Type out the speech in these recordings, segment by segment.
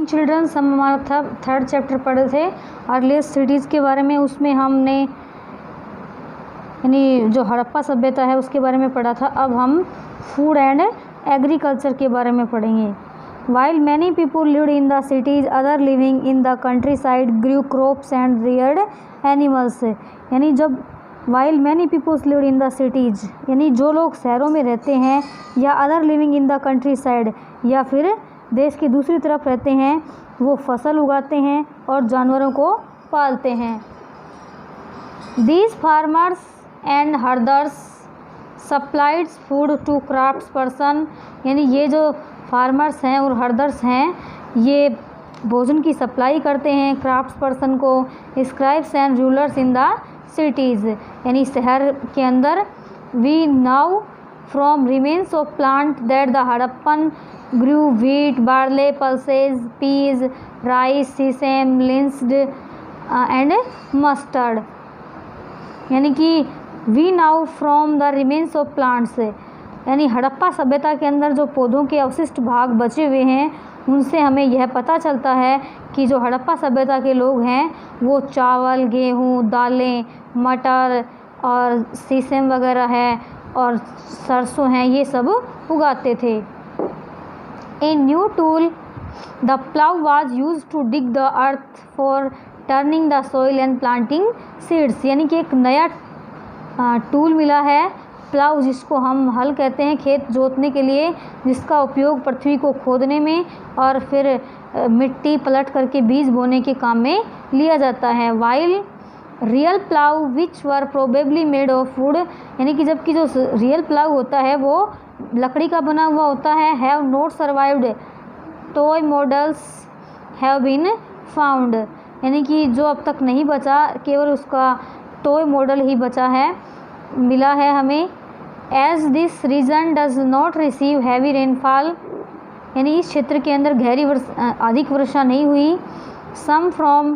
Morning children's, हम हमारा third chapter पढ़े थे अर्लीस्ट सिटीज़ के बारे में। उसमें हमने यानी जो हड़प्पा सभ्यता है उसके बारे में पढ़ा था। अब हम फूड एंड एग्रीकल्चर के बारे में पढ़ेंगे। While many people lived in the cities, other living in the countryside grew crops and reared animals। यानी जब while many people lived in the cities, यानी जो लोग शहरों में रहते हैं, या other living in the countryside, या फिर देश की दूसरी तरफ रहते हैं, वो फसल उगाते हैं और जानवरों को पालते हैं। These farmers and herders supplied food to craftsperson। यानी ये जो फार्मर्स हैं और हर्डर्स हैं, ये भोजन की सप्लाई करते हैं क्राफ्ट्स पर्सन को। Scribes and rulers in the cities, यानी शहर के अंदर। We now from remains of plant that the Harappan grew wheat, barley, pulses, peas, rice, sesame, linseed and mustard. यानी कि we now from the remains of plants, यानी हड़प्पा सभ्यता के अंदर जो पौधों के अवशिष्ट भाग बचे हुए हैं, उनसे हमें यह पता चलता है कि जो हड़प्पा सभ्यता के लोग हैं वो चावल, गेहूँ, दालें, मटर और सीसम वगैरह है और सरसों हैं, ये सब उगाते थे। A new tool the plough was used to dig the earth for turning the soil and planting seeds. यानी कि एक नया टूल मिला है प्लाउ, जिसको हम हल कहते हैं, खेत जोतने के लिए, जिसका उपयोग पृथ्वी को खोदने में और फिर मिट्टी पलट करके बीज बोने के काम में लिया जाता है। While real plough which were probably made of would, यानी कि जबकि जो रियल प्लाउ होता है वो लकड़ी का बना हुआ होता है। Have not survived, toy models have been found, यानी कि जो अब तक नहीं बचा, केवल उसका टॉय मॉडल ही बचा है, मिला है हमें। As this region does not receive heavy rainfall, यानी इस क्षेत्र के अंदर अधिक वर्षा नहीं हुई। Some from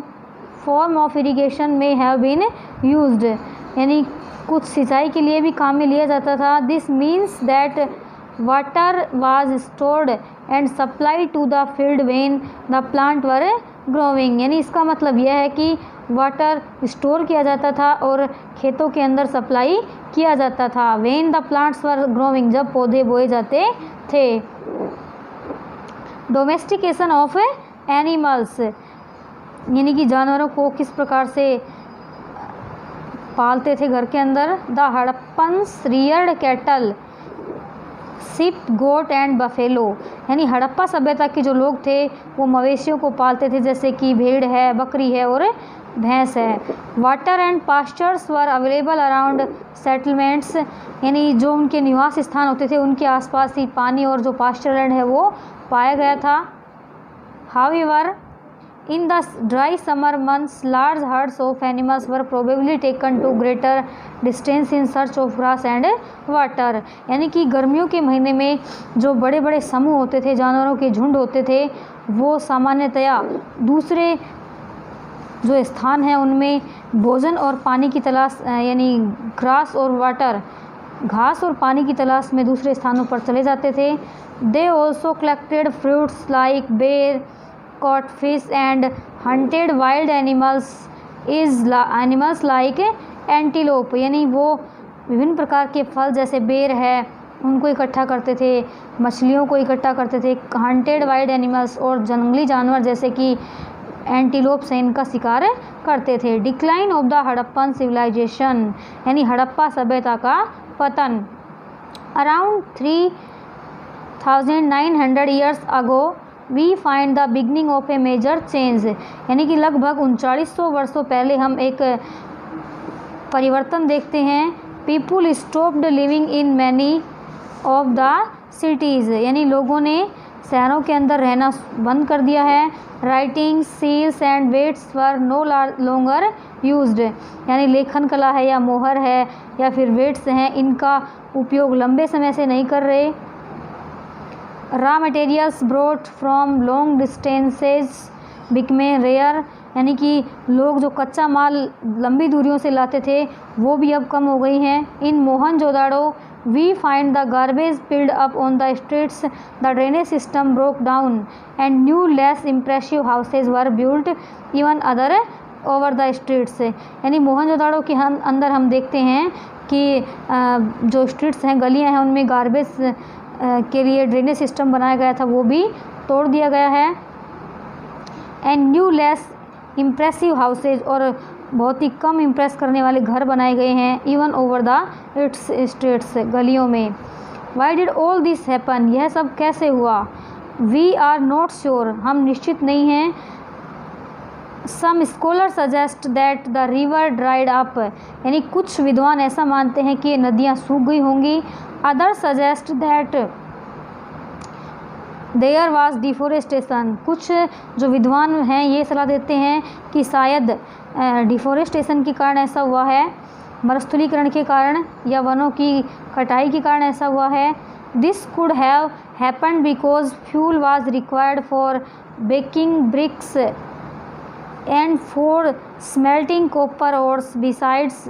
form of irrigation may have been used, यानी कुछ सिंचाई के लिए भी काम में लिया जाता था। This means that water was stored and supply to the field when the plant were growing, यानी इसका मतलब यह है कि वाटर स्टोर किया जाता था और खेतों के अंदर सप्लाई किया जाता था। When the plants were growing, जब पौधे बोए जाते थे। डोमेस्टिकेशन ऑफ एनिमल्स, यानी कि जानवरों को किस प्रकार से पालते थे घर के अंदर। The Harappans reared cattle, sheep, goat and buffalo, यानी हड़प्पा सभ्यता के जो लोग थे वो मवेशियों को पालते थे, जैसे कि भेड़ है, बकरी है और भैंस है। Water and pastures were available around settlements, यानी जो उनके निवास स्थान होते थे उनके आसपास ही पानी और जो पास्चर लैंड है वो पाया गया था। However in the dry summer months large herds of animals were probably taken to greater distance in search of grass and water, यानी कि गर्मियों के महीने में जो बड़े बड़े समूह होते थे, जानवरों के झुंड होते थे, वो सामान्यतया दूसरे जो स्थान हैं उनमें भोजन और पानी की तलाश, यानी ग्रास और वाटर, घास और पानी की तलाश में दूसरे स्थानों पर चले जाते थे। They also collected fruits like बेर, caught fish and hunted wild animals like antelope, यानी वो विभिन्न प्रकार के फल जैसे बेर है उनको इकट्ठा करते थे, मछलियों को इकट्ठा करते थे। हंटेड वाइल्ड एनिमल्स, और जंगली जानवर जैसे कि एंटीलोप से इनका शिकार करते थे। Decline of the Harappan civilisation, यानी हड़प्पा सभ्यता का पतन। Around 3900 years ago we find the beginning of a major change, यानी कि लगभग 3900 वर्षों पहले हम एक परिवर्तन देखते हैं। People stopped living in many of the cities, यानी लोगों ने शहरों के अंदर रहना बंद कर दिया है। Writing, seals and weights were no longer used, यानी लेखन कला है या मोहर है या फिर वेट्स हैं, इनका उपयोग लंबे समय से नहीं कर रहे। Raw materials brought from long distances became rare, यानी कि लोग जो कच्चा माल लंबी दूरियों से लाते थे वो भी अब कम हो गई हैं। In Mohenjodaro we find the garbage piled up on the streets, the drainage system broke down and new less impressive houses were built even other over the streets. यानी मोहनजोदाड़ो के अंदर हम देखते हैं कि जो स्ट्रीट्स हैं, गलियां हैं, उनमें गार्बेज के लिए ड्रेनेज सिस्टम बनाया गया था, वो भी तोड़ दिया गया है। And new less impressive houses, और बहुत ही कम इम्प्रेस करने वाले घर बनाए गए हैं, even over the it's streets, गलियों में। Why did all this happen, यह सब कैसे हुआ। वी आर नॉट श्योर, हम निश्चित नहीं हैं। Some scholar suggest that the river dried up, यानी कुछ विद्वान ऐसा मानते हैं कि नदियाँ सूख गई होंगी। Other suggest that there was deforestation, कुछ जो विद्वान हैं ये सलाह देते हैं कि शायद डिफोरेस्टेशन के कारण ऐसा हुआ है, मरुस्थलीकरण के कारण या वनों की कटाई के कारण ऐसा हुआ है। This could have happened because fuel was required for baking bricks and for smelting copper ores besides.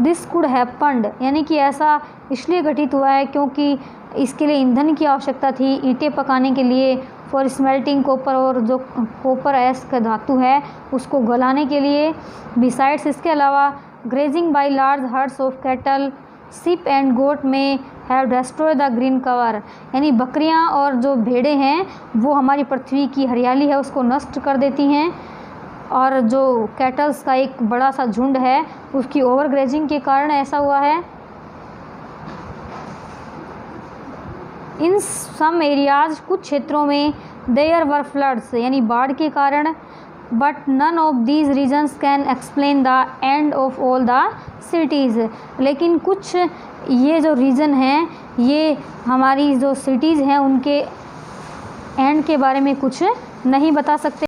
This could happened, यानी कि ऐसा इसलिए घटित हुआ है क्योंकि इसके लिए ईंधन की आवश्यकता थी, ईंटें पकाने के लिए, फॉर स्मेल्टिंग कॉपर, और जो कॉपर ऐस का धातु है उसको गलाने के लिए। बिसाइड्स, इसके अलावा grazing by large herds of cattle, sheep and goat may have destroy the green cover, यानी बकरियां और जो भेड़ें हैं वो हमारी पृथ्वी की हरियाली है उसको नष्ट कर देती हैं, और जो कैटल्स का एक बड़ा सा झुंड है उसकी ओवर ग्रेजिंग के कारण ऐसा हुआ है। इन सम एरियाज, कुछ क्षेत्रों में, देयर वर फ्लड्स, यानी बाढ़ के कारण। But none of these reasons can explain the end of all the cities, लेकिन कुछ ये जो रीज़न हैं ये हमारी जो सिटीज़ हैं उनके एंड के बारे में कुछ नहीं बता सकते।